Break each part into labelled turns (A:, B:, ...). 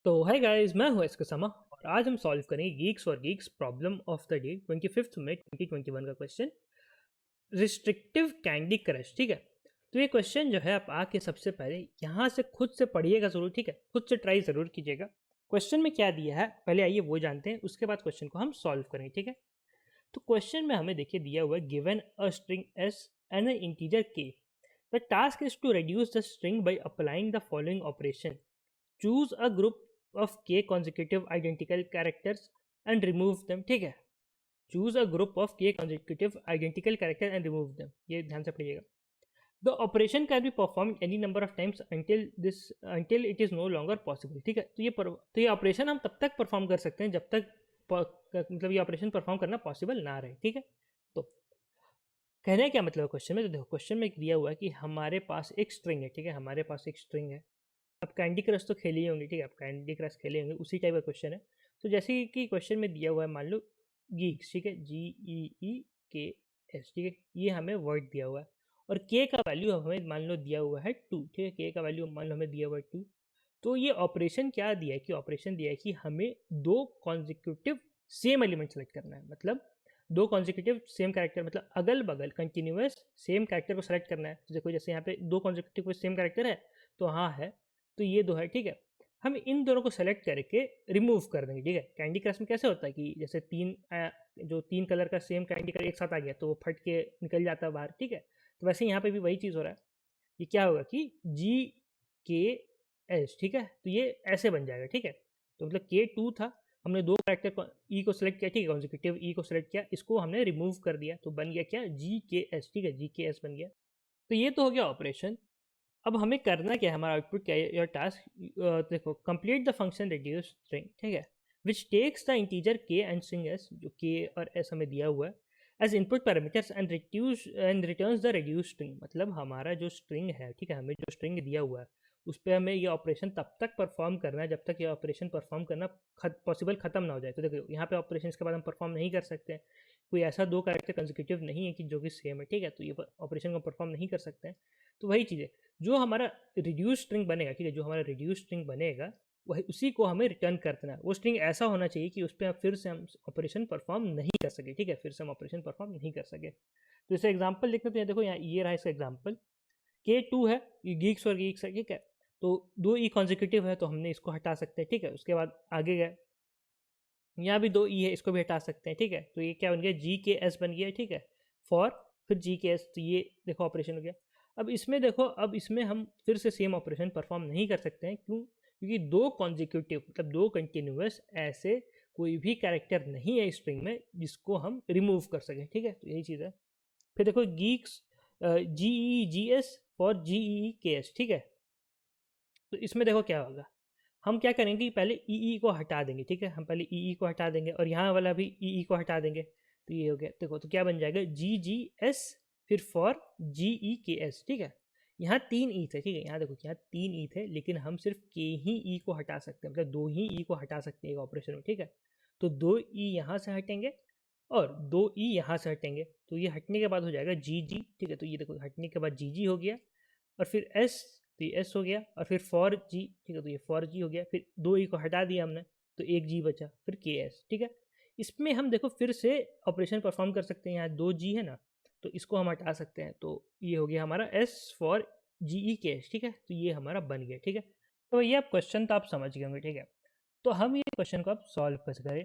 A: तो hi guys, मैं हूं एसके समा और आज हम सॉल्व करेंगे गीक्स और Geeks problem of the day 25 मई 2021 का क्वेश्चन रिस्ट्रिक्टिव कैंडी क्रश। ठीक है, तो ये क्वेश्चन जो है आप आके सबसे पहले यहाँ से खुद से पढ़िएगा ज़रूर। ठीक है, खुद से ट्राई ज़रूर कीजिएगा। क्वेश्चन में क्या दिया है पहले आइए वो जानते हैं, उसके बाद क्वेश्चन को हम सॉल्व करेंगे। ठीक है, तो क्वेश्चन में हमें देखिए दिया हुआ है given a string S and an integer K. The task is to reduce the string by applying the following operation. Choose a group of k consecutive identical characters and remove them। ठीक है, choose a group of k consecutive identical characters and remove them। ये ध्यान से पढ़िएगा। the operation can be performed any number of times until it is no longer possible। ठीक है, तो ये ऑपरेशन हम तब तक परफॉर्म कर सकते हैं जब तक मतलब ये ऑपरेशन परफॉर्म करना पॉसिबल ना रहे। ठीक है, तो कहने क्या मतलब क्वेश्चन में, तो देखो क्वेश्चन में दिया हुआ है कि हमारे पास एक स्ट्रिंग है। ठीक है, हमारे पास एक स्ट्रिंग है। आप कैंडी क्रश तो खेले ही होंगे। ठीक है, आप कैंडी क्रश खेले होंगे, उसी टाइप का क्वेश्चन है। तो जैसे कि क्वेश्चन में दिया हुआ है, मान लो गीक्स। ठीक है, GEEKS। ठीक है, ये हमें वर्ड दिया हुआ है और के का वैल्यू हमें मान लो दिया हुआ है 2। ठीक है, के का वैल्यू मान लो हमें दिया हुआ है 2। तो ये ऑपरेशन क्या दिया है कि ऑपरेशन दिया है कि हमें दो कॉन्जिक्यूटिव सेम एलिमेंट सेलेक्ट करना है। मतलब दो कॉन्जिक्यूटिव सेम कैरेक्टर, मतलब अगल बगल कंटिन्यूस सेम कैरेक्टर को सेलेक्ट करना है। तो देखो जैसे यहाँ पे दो कॉन्जिक्यूटिव सेम कैरेक्टर है, तो हाँ है, तो ये दो है। ठीक है, हम इन दोनों को सेलेक्ट करके रिमूव कर देंगे। ठीक है, कैंडी क्रश में कैसे होता है कि जैसे जो तीन कलर का सेम कैंडी कलर एक साथ आ गया तो वो फट के निकल जाता है बाहर। ठीक है, तो वैसे यहाँ पे भी वही चीज़ हो रहा है। ये क्या होगा कि GKS। ठीक है, तो ये ऐसे बन जाएगा। ठीक है, तो मतलब K2 था, हमने दो कैरेक्टर ई को सिलेक्ट किया। ठीक है, कॉन्जिक्यूटिव ई को सिलेक्ट किया, इसको हमने रिमूव कर दिया तो बन गया क्या, GKS। ठीक है, GKS बन गया। तो ये तो हो गया ऑपरेशन। अब हमें करना क्या है, हमारा आउटपुट क्या है, योर टास्क। देखो complete the function reduce string. ठीक है, which takes the integer K and string S, जो के और एस हमें दिया हुआ है, as input parameters and returns the reduce string. मतलब हमारा जो स्ट्रिंग है, ठीक है, हमें जो स्ट्रिंग दिया हुआ है उस पर हमें ये ऑपरेशन तब तक परफॉर्म करना है जब तक ये ऑपरेशन परफॉर्म करना पॉसिबल खत्म ना हो जाए। तो देखो यहाँ पे ऑपरेशन के बाद हम परफॉर्म नहीं कर सकते हैं। कोई ऐसा दो कैरेक्टर कंसेक्यूटिव नहीं है कि जो कि सेम है। ठीक है, तो ये ऑपरेशन को परफॉर्म नहीं कर सकते हैं। तो वही चीज़ है, जो हमारा रिड्यूस स्ट्रिंग बनेगा। ठीक है, जो हमारा रिड्यूस स्ट्रिंग बनेगा वही उसी को हमें रिटर्न कर देना है। वो स्ट्रिंग ऐसा होना चाहिए कि उस पर फिर से हम ऑपरेशन परफॉर्म नहीं कर सके। ठीक है, फिर से हम ऑपरेशन परफॉर्म नहीं कर सके। तो इसे एग्जाम्पल लिखते हैं। देखो यहाँ ये रहा इसका एग्जाम्पल, K2 है, ये गीक्स और गीक्स है। ठीक है, तो दो ई कॉन्जिक्यूटिव है तो हमने इसको हटा सकते हैं। ठीक है, उसके बाद आगे गए, यहाँ भी दो ई है, इसको भी हटा सकते हैं। ठीक है, तो ये क्या बन गया, GKS बन गया। ठीक है, फॉर फिर GKS, तो ये देखो ऑपरेशन हो गया। अब इसमें देखो, अब इसमें हम फिर से सेम ऑपरेशन परफॉर्म नहीं कर सकते हैं। क्यों, क्योंकि दो कॉन्जिक्यूटिव मतलब दो कंटिन्यूस ऐसे कोई भी कैरेक्टर नहीं है स्ट्रिंग में जिसको हम रिमूव कर सकें। ठीक है, तो यही चीज़ है। फिर देखो गीक्स GEGS फॉर GEKS। ठीक है, तो इसमें देखो क्या होगा, हम क्या करेंगे कि पहले ई को हटा देंगे। ठीक है, हम पहले ई को हटा देंगे और यहाँ वाला भी ई को हटा देंगे। तो ये हो गया। देखो तो क्या बन जाएगा, GGS फिर फॉर GEKS। ठीक है, यहाँ तीन ई थे। ठीक है, यहाँ देखो यहाँ तीन ई थे, लेकिन हम सिर्फ के ही ई को हटा सकते हैं, मतलब दो ही ई को हटा सकते हैं एक ऑपरेशन में। ठीक है, तो दो ई यहाँ से हटेंगे और दो ई यहाँ से हटेंगे, तो ये हटने के बाद हो जाएगा GG। ठीक है, तो ये देखो हटने के बाद GG हो गया और फिर S, तो ये S हो गया और फिर फॉर G। ठीक है, तो ये फॉर G हो गया, फिर दो ई को हटा दिया हमने तो एक G बचा, फिर KS। ठीक है, इसमें हम देखो फिर से ऑपरेशन परफॉर्म कर सकते हैं। यहाँ दो G है ना, तो इसको हम हटा सकते हैं, तो ये हो गया हमारा S फॉर GEKS। ठीक है, तो ये हमारा बन गया। ठीक है, तो ये आप क्वेश्चन तो आप समझ गए होंगे। ठीक है, तो हम ये क्वेश्चन को आप सॉल्व कैसे करें।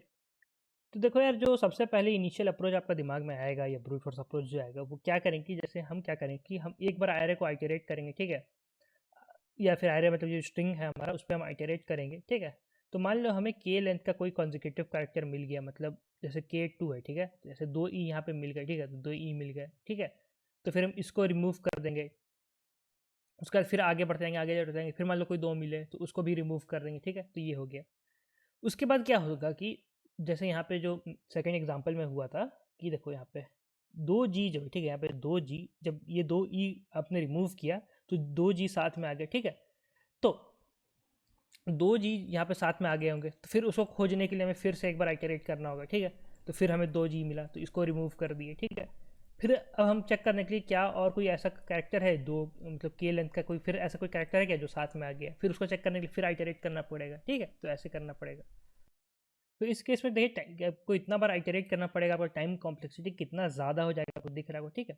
A: तो देखो यार, जो सबसे पहले इनिशियल अप्रोच आपका दिमाग में आएगा या ब्रूट फोर्स अप्रोच जो आएगा, वो क्या करेंगे कि जैसे हम क्या करेंगे कि हम एक बार एरे को आइटरेट करेंगे। ठीक है, या फिर एरे मतलब जो स्ट्रिंग है हमारा उस पर हम आइटरेट करेंगे। ठीक है, तो मान लो हमें के लेंथ का कोई कॉन्जिक्यूटिव कैरेक्टर मिल गया, मतलब जैसे K2 है। ठीक है, तो जैसे दो ई यहाँ पे मिल गए। ठीक है, तो दो ई मिल गए। ठीक है, तो फिर हम इसको रिमूव कर देंगे। उसके बाद फिर आगे बढ़ते जाएंगे, आगे बढ़ते जाएंगे, फिर मान लो कोई दो मिले तो उसको भी रिमूव कर देंगे। ठीक है, तो ये हो गया। उसके बाद क्या होगा कि जैसे यहाँ पे जो सेकंड एग्जांपल में हुआ था कि देखो यहाँ पे दो जी जो, ठीक है, यहाँ पे दो जी, जब ये दो ई आपने रिमूव किया तो दो जी साथ में आ गए। ठीक है, तो दो जी यहाँ पे साथ में आ गए होंगे, तो फिर उसको खोजने के लिए हमें फिर से एक बार आइटरेट करना होगा। ठीक है, तो फिर हमें दो जी मिला तो इसको रिमूव कर दिए। ठीक है, फिर अब हम चेक करने के लिए क्या और कोई ऐसा कैरेक्टर है दो मतलब के लेंथ का कोई फिर ऐसा कोई कैरेक्टर है क्या जो साथ में आ गया, फिर उसको चेक करने के लिए फिर आइटरेट करना पड़ेगा, ठीक है। तो ऐसे करना पड़ेगा। तो इस केस में देखिए आपको इतना बार आइटरेट करना पड़ेगा, आपका टाइम कॉम्प्लेक्सिटी कितना ज़्यादा हो जाएगा आपको दिख रहा होगा, ठीक है।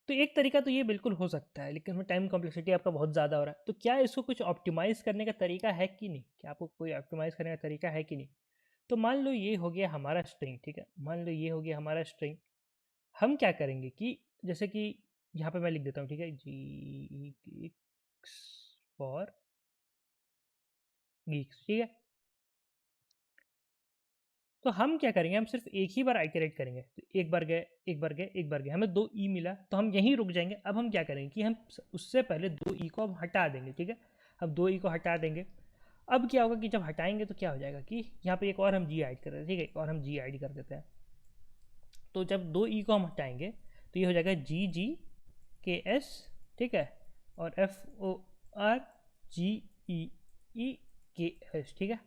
A: तो एक तरीका तो ये बिल्कुल हो सकता है, लेकिन टाइम कॉम्प्लेक्सिटी आपका बहुत ज़्यादा हो रहा है, तो क्या इसको कुछ ऑप्टिमाइज़ करने का तरीका है कि नहीं, क्या आपको कोई ऑप्टिमाइज़ करने का तरीका है कि नहीं। तो मान लो ये हो गया हमारा स्ट्रिंग, ठीक है, मान लो ये हो गया हमारा स्ट्रिंग। हम क्या करेंगे कि जैसे कि यहाँ पे मैं लिख देता हूँ, ठीक है, जी फॉर गीक्स, ठीक है। तो हम क्या करेंगे, हम सिर्फ एक ही बार आइटरेट करेंगे, तो एक बार गए एक बार गए एक बार गए, हमें 2 ई मिला तो हम यहीं रुक जाएंगे। अब हम क्या करेंगे कि हम उससे पहले 2 ई को हम हटा देंगे, ठीक है। अब 2 ई को हटा देंगे। अब क्या होगा कि जब हटाएंगे तो क्या हो जाएगा कि यहाँ पे एक और हम जी ऐड कर देते हैं, ठीक है, एक और हम जी ऐड कर देते हैं। तो जब 2 ई को हम हटाएंगे तो ये हो जाएगा जी जी के एस, ठीक है, और एफ ओ आर जी ई ई के एस, ठीक है।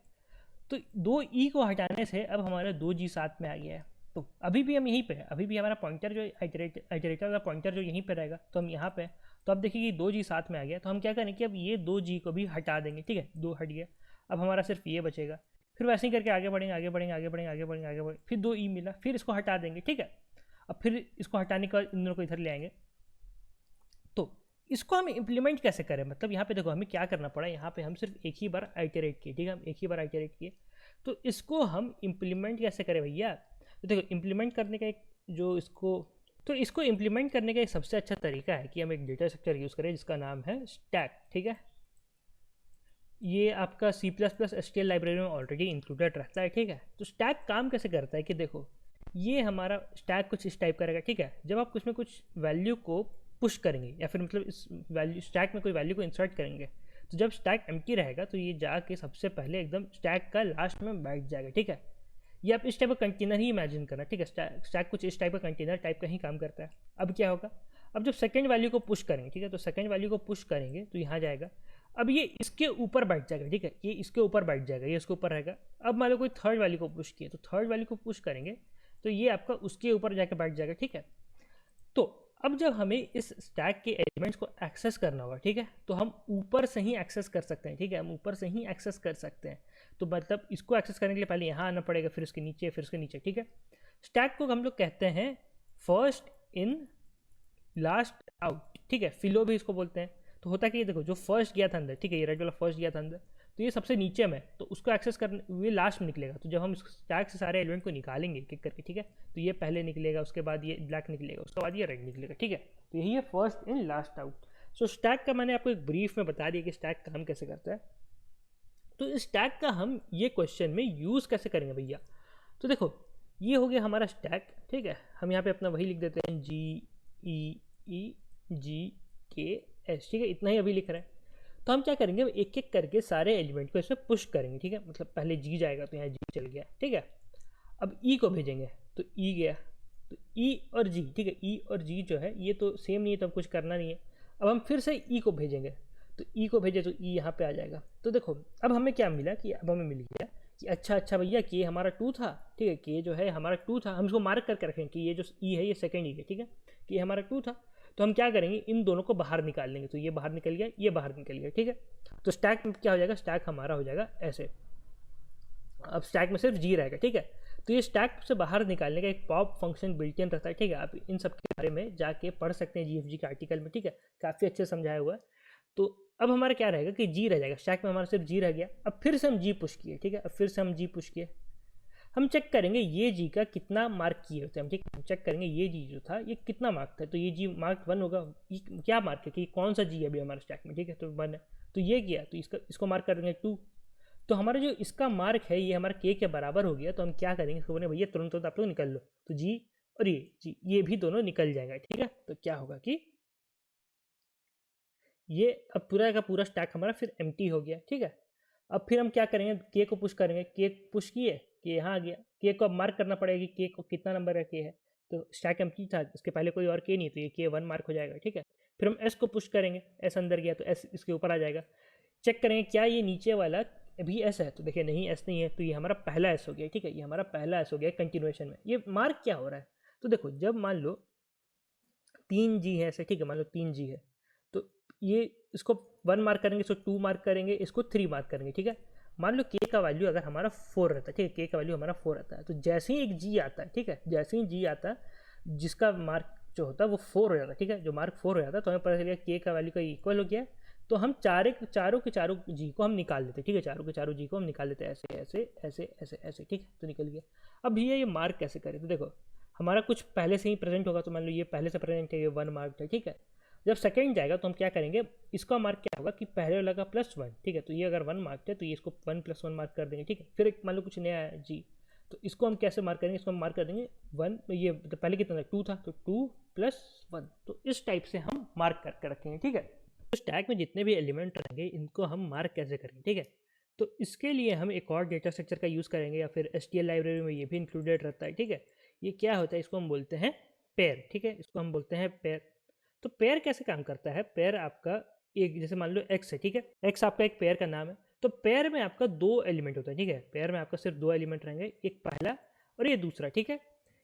A: तो 2 ई को हटाने से अब हमारा 2 जी साथ में आ गया है। तो अभी भी हम यहीं पे है, अभी भी हमारा पॉइंटर जो आइटरेटर का पॉइंटर जो यहीं पे रहेगा, तो हम यहाँ पे। तो अब देखिए कि 2 जी साथ में आ गया, तो हम क्या करें कि अब ये 2 जी को भी हटा देंगे, ठीक है, 2 हट गया। अब हमारा सिर्फ ये बचेगा। फिर वैसे ही करके आगे बढ़ेंगे आगे बढ़ेंगे आगे बढ़ेंगे आगे बढ़ेंगे आगे बढ़ेंगे, फिर 2 ई मिला, फिर इसको हटा देंगे, ठीक है। अब फिर इसको हटाने के बाद इन दोनों को इधर ले आएंगे। तो इसको हम इम्प्लीमेंट कैसे करें, मतलब यहाँ पे देखो हमें क्या करना पड़ा, यहाँ पे हम सिर्फ एक ही बार आइटरेट किए, ठीक है, हम एक ही बार आइटरेट किए। तो इसको हम इम्प्लीमेंट कैसे करें भैया। तो देखो इम्प्लीमेंट करने का एक जो इसको इम्प्लीमेंट करने का एक सबसे अच्छा तरीका है कि हम एक डेटा स्ट्रक्चर यूज़ करें जिसका नाम है स्टैक, ठीक है। ये आपका C++ STL लाइब्रेरी में ऑलरेडी इंक्लूडेड रहता है, ठीक है। तो स्टैक काम कैसे करता है कि देखो ये हमारा स्टैक कुछ इस टाइप करेगा, ठीक है। जब आप उसमें कुछ वैल्यू को पुश करेंगे या फिर मतलब इस वैल्यू स्टैक में कोई वैल्यू को इंसर्ट करेंगे, तो जब स्टैक एम्प्टी रहेगा तो ये जाके सबसे पहले एकदम स्टैक का लास्ट में बैठ जाएगा, ठीक है। ये आप इस टाइप का कंटेनर ही इमेजिन करना, ठीक है। स्टैक कुछ इस टाइप का कंटेनर टाइप का ही काम करता है। अब क्या होगा, अब जब सेकंड वैल्यू को पुश करेंगे, ठीक है, तो सेकंड वैल्यू को पुश करेंगे तो यहाँ जाएगा। अब ये इसके ऊपर बैठ जाएगा, ठीक है, ये इसके ऊपर बैठ जाएगा, ये इसके ऊपर रहेगा। अब मान लो कोई थर्ड वैल्यू को पुश किया, तो थर्ड वैल्यू को पुश करेंगे तो ये आपका उसके ऊपर जाकर बैठ जाएगा, ठीक है। तो अब जब हमें इस स्टैक के एलिमेंट्स को एक्सेस करना होगा, ठीक है, तो हम ऊपर से ही एक्सेस कर सकते हैं, ठीक है, हम ऊपर से ही एक्सेस कर सकते हैं। तो मतलब इसको एक्सेस करने के लिए पहले यहाँ आना पड़ेगा, फिर उसके नीचे, फिर उसके नीचे, ठीक है। स्टैक को हम लोग कहते हैं फर्स्ट इन लास्ट आउट, ठीक है, फिलो भी इसको बोलते हैं। तो होता कि ये देखो जो फर्स्ट गया था अंदर, ठीक है, ये रेड वाला फर्स्ट गया था अंदर, तो ये सबसे नीचे में, तो उसको एक्सेस करने ये लास्ट में निकलेगा। तो जब हम स्टैक से सारे एलिमेंट को निकालेंगे एक एक करके, ठीक है, तो ये पहले निकलेगा, उसके बाद ये ब्लैक निकलेगा, उसके बाद ये रेड निकलेगा, ठीक है। तो यही है first in last out. So stack का मैंने आपको एक ब्रीफ में बता दिया कि स्टैक काम कैसे करता है। तो इस स्टैक का हम ये क्वेश्चन में यूज़ कैसे करेंगे भैया। तो देखो ये हो गया हमारा स्टैक, ठीक है। हम यहाँ पे अपना वही लिख देते हैं GEGKS, ठीक है, इतना ही अभी लिख रहे हैं। तो हम क्या करेंगे, एक एक करके सारे एलिमेंट को इसमें पुश करेंगे, ठीक है। मतलब पहले जी जाएगा तो यहाँ जी चल गया, ठीक है। अब ई को भेजेंगे तो ई गया, तो ई और जी, ठीक है, ई और जी जो है ये तो सेम नहीं है, तो अब कुछ करना नहीं है। अब हम फिर से ई को भेजेंगे, तो ई को भेजे तो ई यहाँ पे आ जाएगा। तो देखो अब हमें क्या मिला कि अब हमें मिल गया कि अच्छा भैया के हमारा 2 था, ठीक है, के जो है हमारा 2 था। हम इसको मार्क करके रखें कि ये जो ई है ये सेकेंड ई है, ठीक है, कि हमारा 2 था। तो हम क्या करेंगे, इन दोनों को बाहर निकाल लेंगे, तो ये बाहर निकल गया, ये बाहर निकल गया, ठीक है। तो स्टैक में क्या हो जाएगा, स्टैक हमारा हो जाएगा ऐसे। अब स्टैक में सिर्फ जी रहेगा, ठीक है। तो ये स्टैक से बाहर निकालने का एक पॉप फंक्शन बिल्ट इन रहता है, ठीक है। आप इन सब के बारे में जाके पढ़ सकते हैं GFG के आर्टिकल में, ठीक है, काफ़ी अच्छे समझाया हुआ है। तो अब हमारा क्या रहेगा कि जी रह जाएगा, स्टैक में हमारा सिर्फ जी रह गया। अब फिर से हम जी पुश किए, ठीक है, अब फिर से हम जी पुश किए। हम चेक करेंगे ये जी का कितना मार्क किए होते हैं हम, ठीक है, चेक करेंगे ये जी जो था ये कितना मार्क था। तो ये जी मार्क 1 होगा। ये क्या मार्क है कि कौन सा जी है अभी हमारे स्टैक में, ठीक है, तो 1 है। तो ये किया तो इसको मार्क कर देंगे 2। तो हमारा जो इसका मार्क है ये हमारा के बराबर हो गया। तो हम क्या करेंगे, इसको बोले भैया तुरंत आप लोग निकल लो। तो जी और ये भी दोनों निकल जाएगा, ठीक है। तो क्या होगा कि ये अब पूरा का पूरा स्टैक हमारा फिर एम्प्टी हो गया, ठीक है। अब फिर हम क्या करेंगे, के को पुश करेंगे, के पुश किए, के यहाँ आ गया। के को अब मार्क करना पड़ेगा कि के को कितना नंबर का के है। तो स्टैक एम्प्टी था, इसके पहले कोई और के नहीं, तो ये के 1 मार्क हो जाएगा, ठीक है। फिर हम एस को पुश करेंगे, एस अंदर गया तो एस इसके ऊपर आ जाएगा। चेक करेंगे क्या ये नीचे वाला अभी एस है, तो देखिए नहीं एस नहीं है, तो ये हमारा पहला एस हो गया, ठीक है, ये हमारा पहला एस हो गया कंटिन्यूएशन में। ये मार्क क्या हो रहा है, तो देखो जब मान लो 3G है ऐसे, ठीक है, मान लो 3G है, तो ये इसको 1 मार्क करेंगे, इसको 2 मार्क करेंगे, इसको 3 मार्क करेंगे, ठीक है। मान लो के का वैल्यू अगर हमारा 4 रहता है, ठीक है, के का वैल्यू हमारा 4 रहता है, तो जैसे ही एक जी आता है, ठीक है, जैसे ही जी आता है जिसका मार्क जो होता है वो 4 हो जाता है, ठीक है, जो मार्क 4 हो जाता है, तो हमें पता चलेगा के का वैल्यू का इक्वल हो गया। तो हम चारों के चारों जी को हम निकाल देते, ठीक है, चारों के चारों जी को हम निकाल देते ऐसे ऐसे ऐसे ऐसे ऐसे, ठीक है, तो निकल गया। अब ये मार्क कैसे करें, तो देखो हमारा कुछ पहले से ही प्रेजेंट होगा, तो मान लो ये पहले से प्रेजेंट है, ये 1 मार्क है, ठीक है। जब सेकंड जाएगा तो हम क्या करेंगे, इसका मार्क क्या होगा कि पहले वाला का +1, ठीक है, तो ये अगर 1 मार्क है तो ये इसको 1 + 1 मार्क कर देंगे, ठीक है। फिर एक मान लो कुछ नया है जी, तो इसको हम कैसे मार्क करेंगे, इसको हम मार्क कर देंगे 1, ये तो पहले कितना था 2 था, तो 2 + 1, तो इस टाइप से हम मार्क करके रखेंगे, ठीक है। तो स्टैक में जितने भी एलिमेंट रहेंगे इनको हम मार्क कैसे करेंगे, ठीक है। तो इसके लिए हम एक और डेटा स्ट्रक्चर का यूज़ करेंगे, या फिर STL लाइब्रेरी में ये भी इंक्लूडेड रहता है, ठीक है। ये क्या होता है, इसको हम बोलते हैं पेयर, ठीक है, इसको हम बोलते हैं पेयर। तो पेयर कैसे काम करता है, पेयर आपका एक, जैसे मान लो एक्स है, ठीक है, एक्स आपका एक पेयर का नाम है, तो पेयर में आपका 2 एलिमेंट होता है, ठीक है, पेयर में आपका सिर्फ 2 एलिमेंट रहेंगे, एक पहला और ये दूसरा, ठीक है।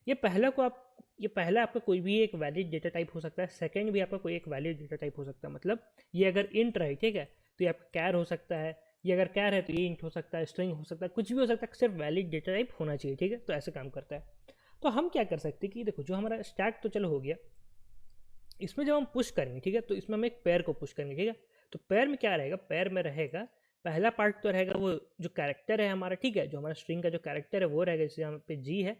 A: ये पहला आपका कोई भी एक वैलिड डेटा टाइप हो सकता है, सेकंड भी आपका कोई एक वैलिड डेटा टाइप हो सकता है, मतलब ये अगर इंट रहे, ठीक है, तो ये आपका कैर हो सकता है, ये अगर कैर है तो ये इंट हो सकता है, स्ट्रिंग हो सकता है, कुछ भी हो सकता है, सिर्फ वैलिड डेटा टाइप होना चाहिए, ठीक है। तो ऐसे काम करता है। तो हम क्या कर सकते हैं कि देखो, जो हमारा स्टैक तो चलो हो गया, इसमें जब हम पुश करेंगे, ठीक है, तो इसमें हम एक पेयर को पुश करेंगे, ठीक है। तो पेयर में क्या रहेगा, पेयर में रहेगा पहला पार्ट तो रहेगा वो जो कैरेक्टर है हमारा, ठीक है, जो हमारा स्ट्रिंग का जो कैरेक्टर है वो रहेगा, जैसे यहाँ पे जी है,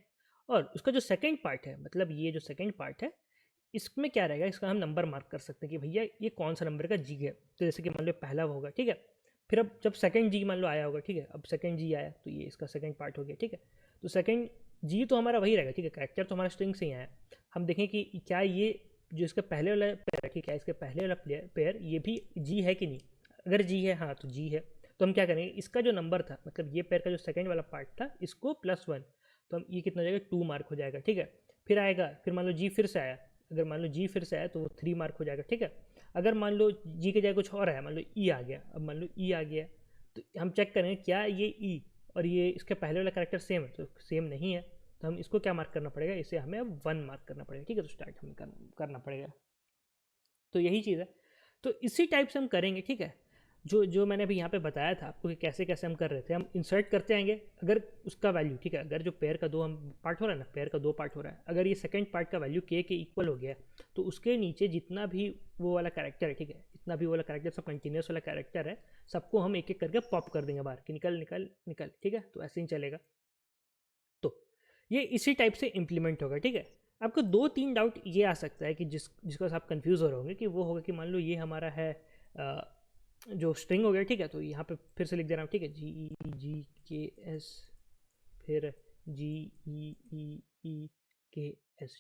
A: और उसका जो सेकंड पार्ट है, मतलब ये जो सेकंड पार्ट है, इसमें क्या रहेगा, इसका हम नंबर मार्क कर सकते हैं कि भैया ये कौन सा नंबर का जी है। तो जैसे कि मान लो पहला होगा, ठीक है, फिर अब जब सेकंड जी मान लो आया होगा, ठीक है, अब सेकंड जी आया तो ये इसका सेकंड पार्ट हो गया, ठीक है। तो सेकंड जी तो हमारा वही रहेगा, ठीक है, कैरेक्टर तो हमारा स्ट्रिंग से ही आया। हम देखें कि क्या ये जो इसका पहले वाला पेयर है, ठीक है, इसके पहले वाला पेयर ये भी जी है कि नहीं। अगर जी है, हाँ तो जी है, तो हम क्या करेंगे, इसका जो नंबर था, मतलब ये पेयर का जो सेकंड वाला पार्ट था, इसको +1, तो हम ये कितना हो जाएगा 2 मार्क हो जाएगा, ठीक है। फिर आएगा, फिर मान लो जी फिर से आया, अगर मान लो जी फिर से आया तो वो 3 मार्क हो जाएगा, ठीक है। अगर मान लो जी के जगह कुछ और आया, मान लो ई आ गया, अब मान लो ई आ गया, तो हम चेक करेंगे क्या ये ई और ये इसके पहले वाला कैरेक्टर सेम है, तो सेम नहीं है, तो हम इसको क्या मार्क करना पड़ेगा, इसे हमें अब 1 मार्क करना पड़ेगा, ठीक है। तो स्टार्ट हमें करना पड़ेगा, तो यही चीज़ है। तो इसी टाइप से हम करेंगे, ठीक है। जो जो मैंने अभी यहाँ पे बताया था आपको कि कैसे कैसे हम कर रहे थे, हम इंसर्ट करते आएंगे, अगर उसका वैल्यू, ठीक है, अगर जो पेयर का 2 हम पार्ट हो रहा है ना, पेयर का 2 पार्ट हो रहा है, अगर ये सेकंड पार्ट का वैल्यू के इक्वल हो गया, तो उसके नीचे जितना भी वो वाला कैरेक्टर है, ठीक है, जितना भी वो वाला कैरेक्टर सब कंटिन्यूस वाला कैरेक्टर है, सबको हम एक एक करके पॉप कर देंगे बाहर कि निकल निकल निकल, ठीक है। तो ऐसे ही चलेगा। तो ये इसी टाइप से इम्प्लीमेंट होगा, ठीक है। आपको 2-3 डाउट ये आ सकता है कि जिसको आप कंफ्यूज हो रहे होंगे, कि वो होगा कि मान लो ये हमारा है जो स्ट्रिंग हो गया, ठीक है, तो यहाँ पे फिर से लिख दे रहा हूँ, ठीक है, GEGKS फिर GEEEKS,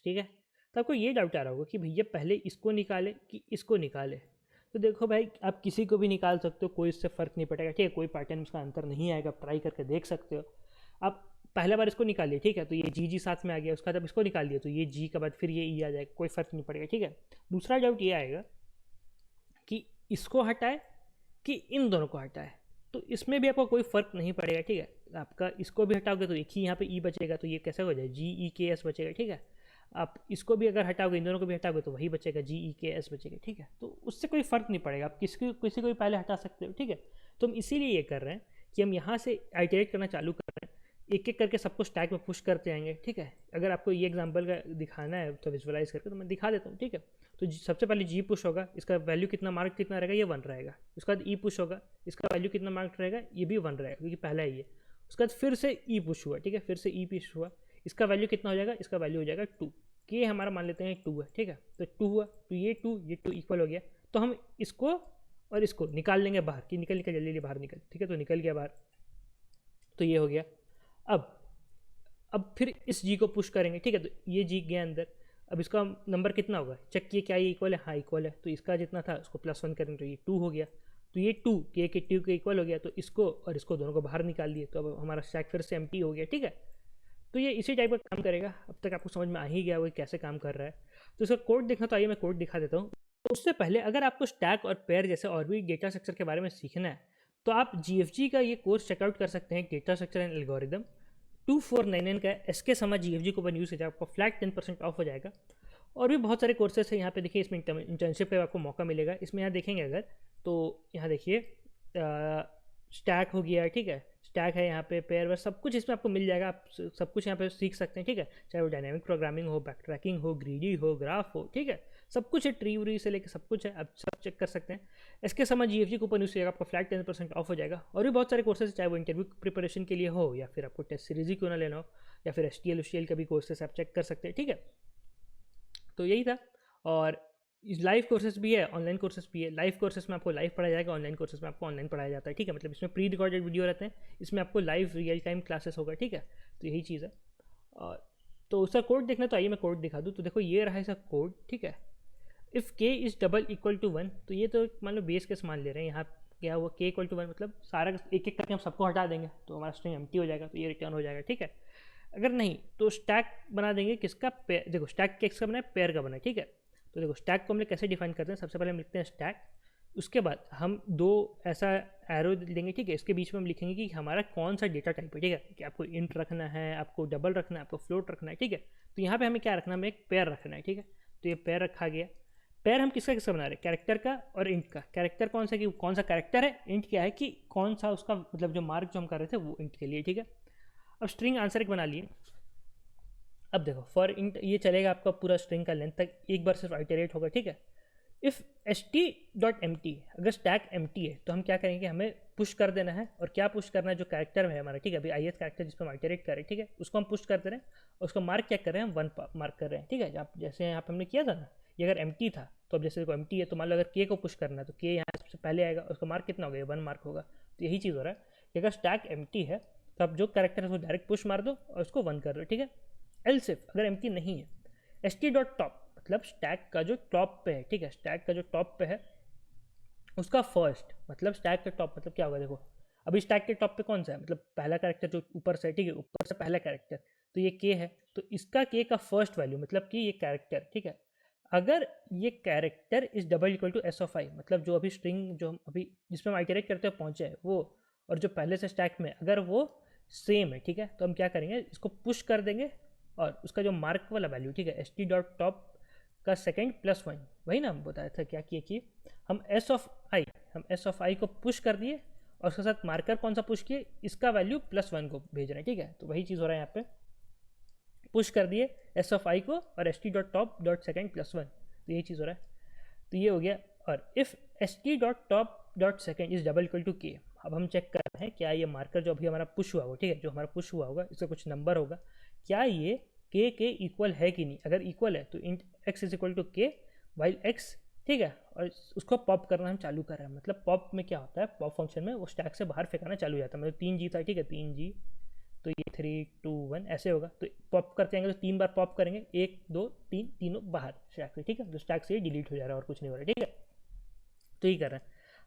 A: ठीक है। तो आपको ये डाउट आ रहा होगा कि भैया पहले इसको निकाले कि इसको निकाले। तो देखो भाई, आप किसी को भी निकाल सकते हो, कोई इससे फ़र्क नहीं पड़ेगा, ठीक है, कोई पैटर्न उसका अंतर नहीं आएगा, ट्राई करके देख सकते हो। आप पहला बार इसको निकालिए, ठीक है, तो ये जी साथ में आ गया, उसका जब इसको निकाल दिया तो ये जी के बाद फिर ये ई आ जाएगा, कोई फ़र्क नहीं पड़ेगा, ठीक है। दूसरा डाउट ये आएगा कि इसको हटाए कि इन दोनों को हटाए, तो इसमें भी आपको कोई फ़र्क नहीं पड़ेगा, ठीक है। आपका इसको भी हटाओगे तो एक ही यहाँ पे ई बचेगा, तो ये कैसे हो जाए GEKS बचेगा, ठीक है। आप इसको भी अगर हटाओगे, इन दोनों को भी हटाओगे तो वही बचेगा GEKS बचेगा, ठीक है। तो उससे कोई फ़र्क नहीं पड़ेगा, आप किसी को भी पहले हटा सकते हो, ठीक है। तो हम इसीलिए ये कर रहे हैं कि हम यहाँ से आइटरेट करना चालू कर रहे हैं, एक एक करके सबको स्टैक में पुश करते आएंगे, ठीक है। अगर आपको ये एग्जांपल का दिखाना है तो विजुअलाइज करके तो मैं दिखा देता हूँ, ठीक है। तो सबसे पहले जी पुश होगा, इसका वैल्यू कितना मार्क कितना रहेगा, ये 1 रहेगा। उसके बाद ई पुश होगा, इसका वैल्यू कितना मार्क रहेगा, ये भी 1 रहेगा क्योंकि पहला ही है। उसके बाद फिर से ई पुश हुआ, ठीक है, फिर से ई पुश हुआ, इसका वैल्यू कितना हो जाएगा, इसका वैल्यू हो जाएगा 2, कि हमारा मान लेते हैं 2 है, ठीक है। तो 2 हुआ, तो ये 2 इक्वल हो गया, तो हम इसको और इसको निकाल लेंगे बाहर, कि निकल निकल जल्दी बाहर निकल, ठीक है। तो निकल गया बाहर, तो ये हो गया। अब फिर इस जी को पुश करेंगे, ठीक है, तो ये जी गया अंदर। अब इसका नंबर कितना होगा, चेक किए क्या ये इक्वल है, हाँ इक्वल है, तो इसका जितना था उसको +1 करेंगे तो ये 2 हो गया, तो ये 2 के 2 के इक्वल हो गया, तो इसको और इसको दोनों को बाहर निकाल दिए, तो अब हमारा स्टैक फिर से एम्प्टी हो गया, ठीक है। तो ये इसी टाइप का काम करेगा। अब तक आपको समझ में आ ही गया वो कैसे काम कर रहा है। तो इसका कोड देखना, तो आइए मैं कोड दिखा देता हूँ। तो उससे पहले अगर आपको स्टैक और पेयर जैसे और भी डेटा स्ट्रक्चर के बारे में सीखना है, तो आप GFG का ये कोर्स चेकआउट कर सकते हैं, डेटा स्ट्रक्चर एंड एल्गोरिदम 2499 का SK Sama GFG को वन यूज़ कीजिए, आपको फ्लैट 10% ऑफ हो जाएगा। और भी बहुत सारे कोर्सेज है यहाँ पे। देखिए इसमें इंटर्नशिप का आपको मौका मिलेगा। इसमें यहाँ देखेंगे अगर तो यहाँ देखिए स्टैक हो गया, ठीक है, स्टैक है यहाँ पे, पेयर सब कुछ इसमें आपको मिल जाएगा। आप सब कुछ यहाँ पे सीख सकते हैं, ठीक है, चाहे वो डायनामिक प्रोग्रामिंग हो, बैक ट्रैकिंग हो, ग्रीडी हो, ग्राफ हो, ठीक है, सब कुछ है, ट्री व्री से लेकर सब कुछ है, आप सब चेक कर सकते हैं। इसके समय GFG कूपन यूज़ करिएगा, आपका फ्लैट 10% ऑफ हो जाएगा। और भी बहुत सारे कोर्सेज, चाहे वो इंटरव्यू प्रिपरेशन के लिए हो या फिर आपको टेस्ट सीरीज ही क्यों ना लेना हो, या फिर STL का भी कोर्सेज आप चेक कर सकते हैं, ठीक है। तो यही था। और लाइव कोर्सेज भी है, ऑनलाइन कोर्सेज भी है। लाइव कोर्सेज में आपको लाइव पढ़ाया जाएगा, ऑनलाइन कोर्सेज में आपको ऑनलाइन पढ़ाया जाता है, ठीक है। मतलब इसमें प्री रिकॉर्डेड वीडियो रहते हैं, इसमें आपको लाइव रियल टाइम क्लासेस होगा, ठीक है। तो यही चीज़ है। और तो उसका कोड देखना, तो आइए मैं कोड दिखा दूँ। तो देखो ये रहा इसका कोड, ठीक है। If k is double equal to 1, तो ये तो मान लो बेस केस मान ले रहे हैं। यहाँ क्या हुआ, k इक्वल टू 1 मतलब सारा एक एक करके हम सबको हटा देंगे तो हमारा स्ट्रिंग एम्प्टी हो जाएगा, तो ये रिटर्न हो जाएगा, ठीक है। अगर नहीं तो स्टैक बना देंगे किसका, पेयर। देखो स्टैक किसका बना है, पेयर का बना है, ठीक है। तो देखो स्टैक को हम लोग कैसे डिफाइन करते हैं, सबसे पहले हम लिखते हैं स्टैक, उसके बाद हम दो ऐसा एरो देंगे, ठीक है। इसके बीच में हम लिखेंगे कि हमारा कौन सा डेटा टाइप है, ठीक है, कि आपको इंट रखना है, आपको डबल रखना है, आपको फ्लोट रखना है, ठीक है। तो यहाँ पे हमें क्या रखना है, हमें एक पेयर रखना है, ठीक है। तो ये पेयर रखा गया। पेयर हम किसका किसका बना रहे हैं, कैरेक्टर का और इंट का। कैरेक्टर कौन सा, कि कौन सा कैरेक्टर है, इंट क्या है कि कौन सा उसका मतलब जो मार्क जो हम कर रहे थे वो इंट के लिए, ठीक है। अब स्ट्रिंग आंसर एक बना लिए। अब देखो फॉर इंट ये चलेगा आपका पूरा स्ट्रिंग का लेंथ तक, एक बार सिर्फ आइटरेट होगा, ठीक है। इफ़ st.empty, अगर स्टैक एम्प्टी है तो हम क्या करेंगे, हमें पुश कर देना है। और क्या पुश करना है, जो कैरेक्टर है हमारा, ठीक है, अभी ith कैरेक्टर जिस पर हम आइटरेट कर रहे हैं, ठीक है, उसको हम पुश कर दे रहे हैं। और उसका मार्क क्या कर रहे हैं, हम 1 मार्क कर रहे हैं, ठीक है। जैसे यहाँ पर हमने किया था ना, ये अगर एम्प्टी था तो अब जैसे देखो एम्प्टी है तो मान लो अगर k को पुश करना है तो k यहाँ सबसे पहले आएगा, उसका मार्क कितना हो गया, 1 मार्क होगा। तो यही चीज़ हो रहा है कि अगर स्टैक एम्प्टी है तो आप जो कैरेक्टर है उसको डायरेक्ट पुश मार दो और उसको 1 कर दो, ठीक है। एल्स इफ अगर एम्प्टी नहीं है, st.top मतलब स्टैक का जो टॉप पे है, ठीक है, स्टैक का जो टॉप पे है उसका फर्स्ट, मतलब स्टैक का टॉप मतलब क्या होगा, देखो अभी स्टैक के टॉप पे कौन सा है, मतलब पहला कैरेक्टर जो ऊपर से, ठीक है, ऊपर से पहला कैरेक्टर, तो ये k है, तो इसका k का फर्स्ट वैल्यू मतलब कि ये कैरेक्टर, ठीक है, अगर ये character is double equal to s of i, मतलब जो अभी स्ट्रिंग जो हम अभी जिसमें हम आइटरेट करते हुए पहुंचे हैं वो, और जो पहले से स्टैक में अगर वो सेम है, ठीक है, तो हम क्या करेंगे, इसको पुश कर देंगे और उसका जो मार्क वाला वैल्यू, ठीक है, st.top का सेकेंड प्लस 1, वही ना हम बताया था क्या किए कि हम s ऑफ i को पुश कर दिए और उसके साथ मार्कर कौन सा पुश किए, इसका वैल्यू +1 को भेज रहे हैं, ठीक है। तो वही चीज़ हो रहा है यहाँ पे, पुश कर दिए s ऑफ i को और st.top.second +1, तो यही चीज़ हो रहा है। तो ये हो गया। और if st.top.second is double equal to k, अब हम चेक कर रहे हैं क्या ये मार्कर जो अभी हमारा पुश हुआ होगा, ठीक है, जो हमारा पुश हुआ होगा इसका कुछ नंबर होगा, क्या ये k के इक्वल है कि नहीं। अगर इक्वल है तो int x is equal to k while x, ठीक है, और उसको पॉप करना हम चालू कर रहे हैं। मतलब पॉप में क्या होता है, पॉप फंक्शन में वो स्टैक से बाहर फेंकाना चालू हो जाता है। मतलब 3G था, ठीक है, 3G, तो ये 3 2 1 ऐसे होगा। तो पॉप करते आएंगे तो 3 बार पॉप करेंगे, 1 2 3, तीनों बाहर स्टैक से, ठीक है, तो स्टैक से डिलीट हो जा रहा है और कुछ नहीं हो रहा है, ठीक है। तो ये कर रहे हैं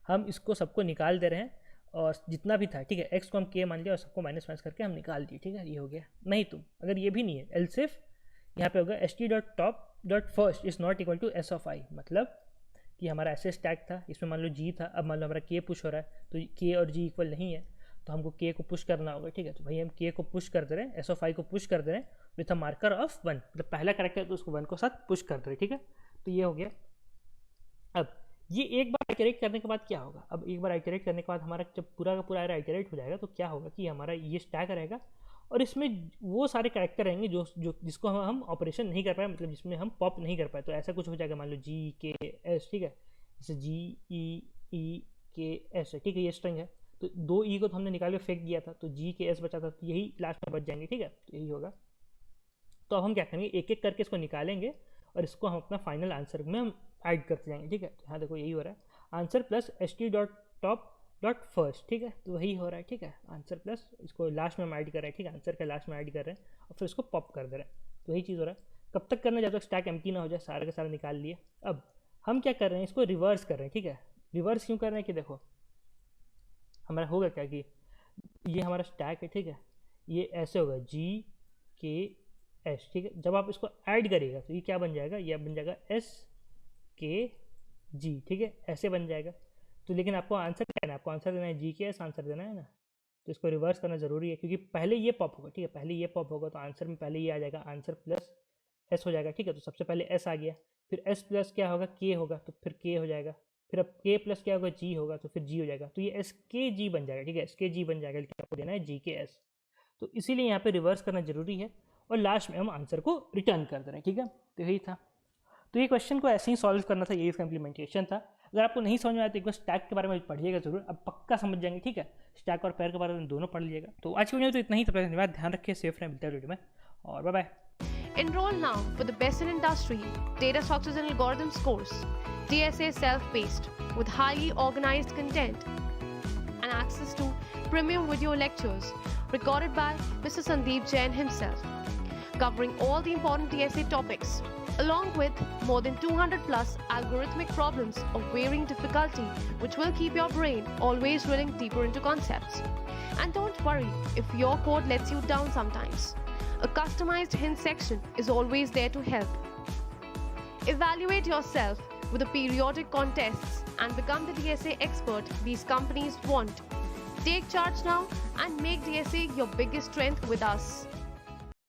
A: हम, इसको सबको निकाल दे रहे हैं और जितना भी था, ठीक है, x को हम k मान लिया और सबको माइनस माइनस करके हम निकाल दिए, ठीक है, ये हो गया। नहीं तो अगर ये भी नहीं है, एल्स इफ यहाँ पे होगा st.top.first is not equal to s of i, मतलब कि हमारा ऐसे स्टैक था, इसमें मान लो g था, अब मान लो हमारा k पुश हो रहा है तो k और g इक्वल नहीं है, तो हमको k को पुश करना होगा, ठीक है। तो भाई हम k को पुश कर दे रहे हैं, s ऑफ i को पुश कर दे रहे हैं विथ अ मार्कर ऑफ 1, मतलब पहला करेक्टर तो उसको 1 को साथ पुश कर दे रहे हैं, ठीक है। तो ये हो गया। अब ये एक बार आइटरेट करने के बाद क्या होगा, अब एक बार आइटरेट करने के बाद हमारा जब पूरा का पूरा आइटरेट हो जाएगा तो क्या होगा कि हमारा ये स्टैक रहेगा और इसमें वो सारे कैरेक्टर रहेंगे जो जो जिसको हम ऑपरेशन नहीं कर पाए, मतलब जिसमें हम पॉप नहीं कर पाए। तो ऐसा कुछ हो जाएगा, मान लो GKS, ठीक है, जैसे GEEKS है, ठीक है, ये स्ट्रिंग है, तो 2 E को तो हमने निकाल के फेंक दिया था, तो GKS बचा था, तो यही लास्ट में बच जाएंगे, ठीक है, तो यही होगा। तो अब हम क्या करेंगे, एक एक करके इसको निकालेंगे और इसको हम अपना फाइनल आंसर में हम ऐड करते जाएंगे, ठीक है। तो यहाँ देखो यही हो रहा है, आंसर प्लस st.top.first, ठीक है, तो वही हो रहा है, ठीक है, आंसर प्लस इसको लास्ट में हम ऐड कर रहे हैं, ठीक है, आंसर का लास्ट में ऐड कर रहे हैं और फिर इसको पॉप कर दे रहे हैं। तो यही चीज़ हो रहा है। कब तक करना, जब तक स्टैक एम्प्टी ना हो जाए, सारा का सारा निकाल लिए। अब हम क्या कर रहे हैं, इसको रिवर्स कर रहे हैं, ठीक है। रिवर्स क्यों कर रहे हैं कि देखो हमारा होगा क्या कि ये हमारा स्टैक है, ठीक है, ये ऐसे होगा GKS, ठीक है, जब आप इसको ऐड करिएगा तो ये क्या बन जाएगा, ये बन जाएगा SKG, ठीक है, ऐसे बन जाएगा। तो लेकिन आपको आंसर क्या है, आपको आंसर देना है GKS आंसर देना है ना, तो इसको रिवर्स करना ज़रूरी है क्योंकि पहले ये पॉप होगा, ठीक है, पहले ये पॉप होगा तो आंसर में पहले ये आ जाएगा, आंसर प्लस एस हो जाएगा, ठीक है। तो सबसे पहले एस आ गया, फिर एस प्लस क्या होगा, के होगा, तो फिर के हो जाएगा, फिर अब के प्लस क्या होगा, जी होगा, तो फिर जी हो जाएगा। तो ये एस के जी बन जाएगा, ठीक है, एस के जी बन जाएगा, लेकिन आपको देना है जी के एस। तो इसीलिए यहाँ पे रिवर्स करना जरूरी है, और लास्ट में हम आंसर को रिटर्न कर दे रहे हैं, ठीक है। तो यही था। तो ये क्वेश्चन को ऐसे ही सॉल्व करना था, यही इसका इम्प्लीमेंटेशन था। अगर आपको नहीं समझ में आया तो एक बार स्टैक के बारे में पढ़िएगा जरूर, अब पक्का समझ जाएंगे, ठीक है। स्टैक और पेयर के बारे में दोनों पढ़ लीजिएगा। तो आज की वीडियो तो इतना ही, तब तक धन्यवाद, ध्यान रखिए, सेफ रहें, मिलते हैं वीडियो में, और bye bye.
B: Enroll now for the best in industry data structures and algorithms course, DSA self-paced with highly organized content and access to premium video lectures recorded by Mr. Sandeep Jain himself, covering all the important DSA topics, along with more than 200 plus algorithmic problems of varying difficulty, which will keep your brain always drilling deeper into concepts. And don't worry if your code lets you down sometimes. A customized hint section is always there to help. Evaluate yourself with the periodic contests and become the DSA expert these companies want. Take charge now and make DSA your biggest strength with us.